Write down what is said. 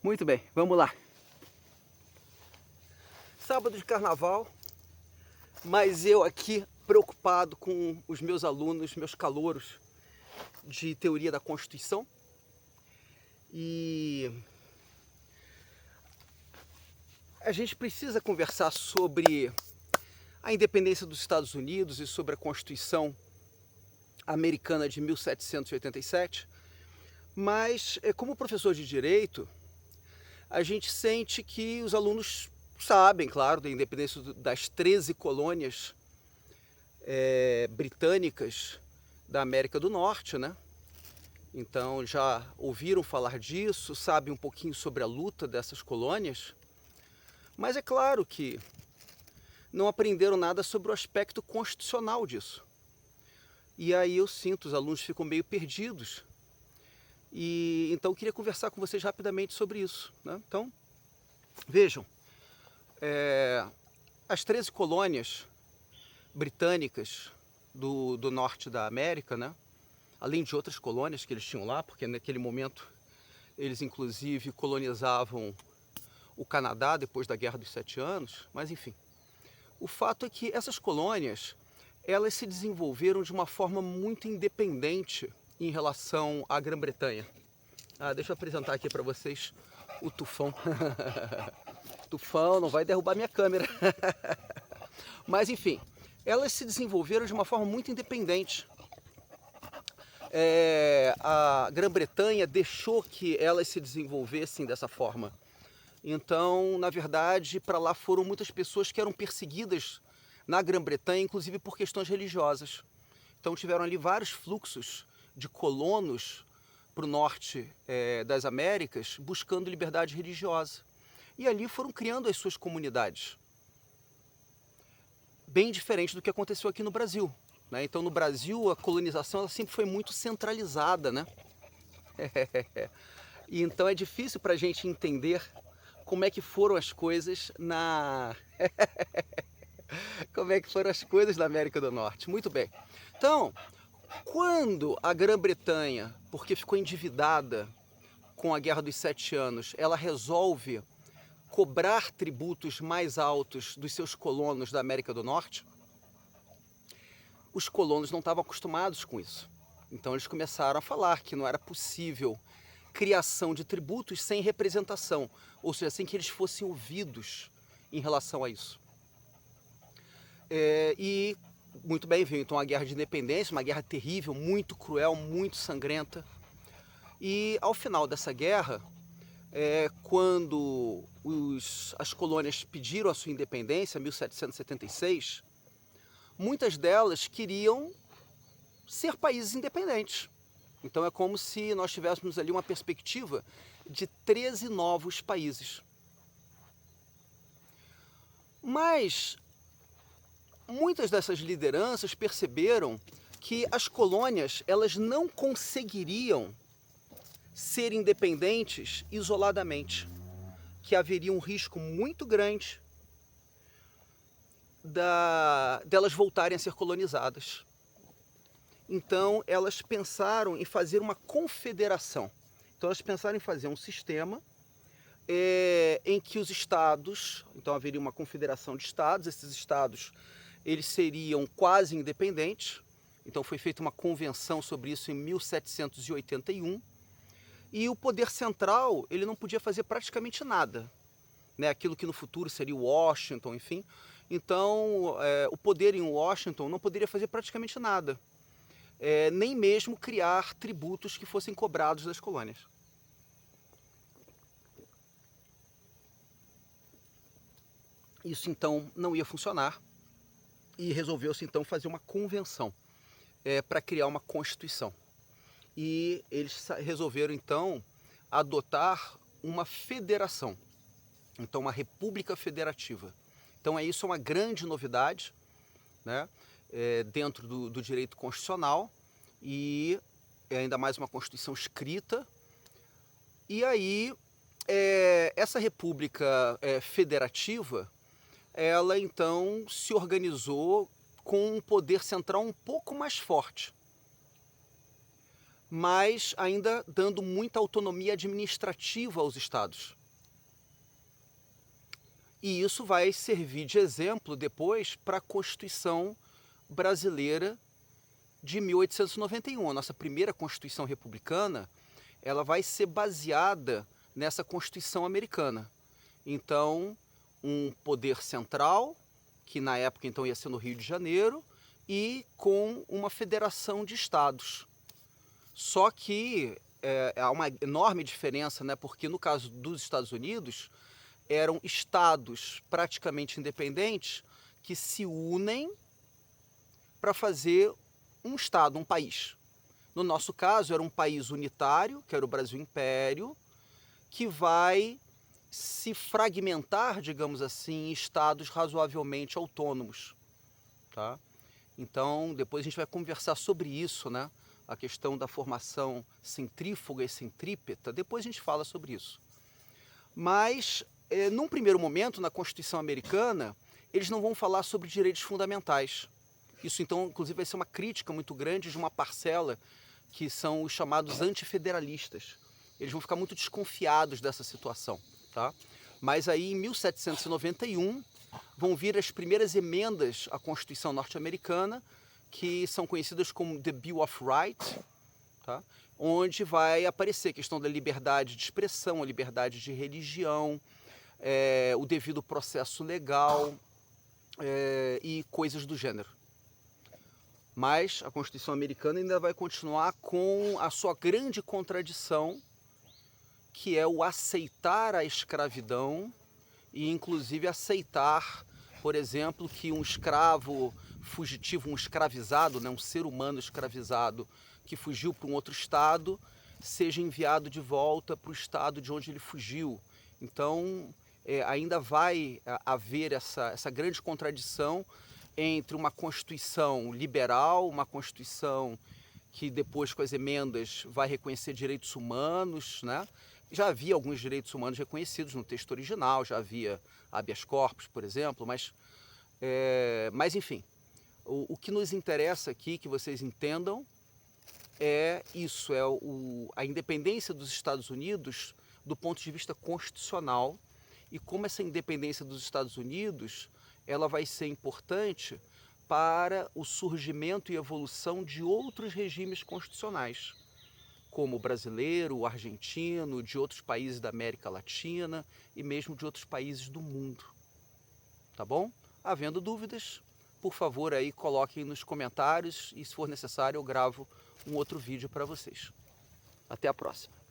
Muito bem, vamos lá. Sábado de carnaval, mas eu aqui preocupado com os meus alunos, meus calouros de teoria da Constituição. E a gente precisa conversar sobre a independência dos Estados Unidos e sobre a Constituição americana de 1787, mas como professor de Direito, a gente sente que os alunos sabem, claro, da independência das 13 colônias britânicas da América do Norte, né? Então já ouviram falar disso, sabem um pouquinho sobre a luta dessas colônias, mas é claro que não aprenderam nada sobre o aspecto constitucional disso. E aí eu sinto, os alunos ficam meio perdidos. E então eu queria conversar com vocês rapidamente sobre isso, né? Então, vejam, as 13 colônias britânicas do norte da América, né? Além de outras colônias que eles tinham lá, porque naquele momento eles inclusive colonizavam o Canadá depois da Guerra dos 7 Anos, mas enfim. O fato é que essas colônias, elas se desenvolveram de uma forma muito independente em relação à Grã-Bretanha. Deixa eu apresentar aqui para vocês o Tufão. Tufão, não vai derrubar minha câmera. Mas enfim, elas se desenvolveram de uma forma muito independente. A Grã-Bretanha deixou que elas se desenvolvessem dessa forma. Então, na verdade, para lá foram muitas pessoas que eram perseguidas na Grã-Bretanha, inclusive por questões religiosas. Então tiveram ali vários fluxos de colonos para o norte das Américas, buscando liberdade religiosa. E ali foram criando as suas comunidades. Bem diferente do que aconteceu aqui no Brasil, né? Então no Brasil a colonização ela sempre foi muito centralizada, né? E então é difícil para a gente entender como é que foram as coisas como é que foram as coisas na América do Norte. Muito bem. Então, quando a Grã-Bretanha, porque ficou endividada com a Guerra dos 7 Anos, ela resolve cobrar tributos mais altos dos seus colonos da América do Norte, os colonos não estavam acostumados com isso. Então eles começaram a falar que não era possível criação de tributos sem representação, ou seja, sem que eles fossem ouvidos em relação a isso. E muito bem, veio então a Guerra de Independência, uma guerra terrível, muito cruel, muito sangrenta. E ao final dessa guerra, quando as colônias pediram a sua independência, em 1776, muitas delas queriam ser países independentes. Então é como se nós tivéssemos ali uma perspectiva de 13 novos países. Mas muitas dessas lideranças perceberam que as colônias elas não conseguiriam ser independentes isoladamente, que haveria um risco muito grande delas voltarem a ser colonizadas. Então elas pensaram em fazer uma confederação. Então elas pensaram em fazer um sistema em que os estados, então haveria uma confederação de estados, esses estados eles seriam quase independentes. Então foi feita uma convenção sobre isso em 1781. E o poder central ele não podia fazer praticamente nada, né? Aquilo que no futuro seria Washington, enfim. Então o poder em Washington não poderia fazer praticamente nada. Nem mesmo criar tributos que fossem cobrados das colônias. Isso então não ia funcionar e resolveu-se então fazer uma convenção para criar uma constituição. E eles resolveram então adotar uma federação, então uma república federativa. Então isso é uma grande novidade, né? Dentro do direito constitucional e ainda mais uma Constituição escrita. E aí essa república federativa, ela então se organizou com um poder central um pouco mais forte. mas ainda dando muita autonomia administrativa aos estados. E isso vai servir de exemplo depois para a Constituição brasileira de 1891. A nossa primeira Constituição republicana, ela vai ser baseada nessa Constituição americana. Então, um poder central, que na época então ia ser no Rio de Janeiro, e com uma federação de estados. Só que há uma enorme diferença, né? Porque no caso dos Estados Unidos, eram estados praticamente independentes que se unem para fazer um estado, um país. No nosso caso, era um país unitário, que era o Brasil Império, que vai se fragmentar, digamos assim, em estados razoavelmente autônomos. Tá? Então, depois a gente vai conversar sobre isso, né? A questão da formação centrífuga e centrípeta, depois a gente fala sobre isso. Mas, num primeiro momento, na Constituição americana, eles não vão falar sobre direitos fundamentais. Isso, então, inclusive, vai ser uma crítica muito grande de uma parcela que são os chamados antifederalistas. Eles vão ficar muito desconfiados dessa situação. Tá? Mas aí, em 1791, vão vir as primeiras emendas à Constituição norte-americana, que são conhecidas como The Bill of Rights, tá? Onde vai aparecer a questão da liberdade de expressão, a liberdade de religião, o devido processo legal e coisas do gênero. Mas a Constituição americana ainda vai continuar com a sua grande contradição, que é o aceitar a escravidão e, inclusive, aceitar, por exemplo, que um escravo fugitivo, um escravizado, né, um ser humano escravizado que fugiu para um outro estado, seja enviado de volta para o estado de onde ele fugiu. Então, ainda vai haver essa grande contradição entre uma Constituição liberal, uma Constituição que depois, com as emendas, vai reconhecer direitos humanos, né? Já havia alguns direitos humanos reconhecidos no texto original, já havia habeas corpus, por exemplo, mas enfim, o que nos interessa aqui, que vocês entendam, é isso, a independência dos Estados Unidos do ponto de vista constitucional e como essa independência dos Estados Unidos ela vai ser importante para o surgimento e evolução de outros regimes constitucionais, como o brasileiro, o argentino, de outros países da América Latina e mesmo de outros países do mundo. Tá bom? Havendo dúvidas, por favor, aí coloquem nos comentários e, se for necessário, eu gravo um outro vídeo para vocês. Até a próxima.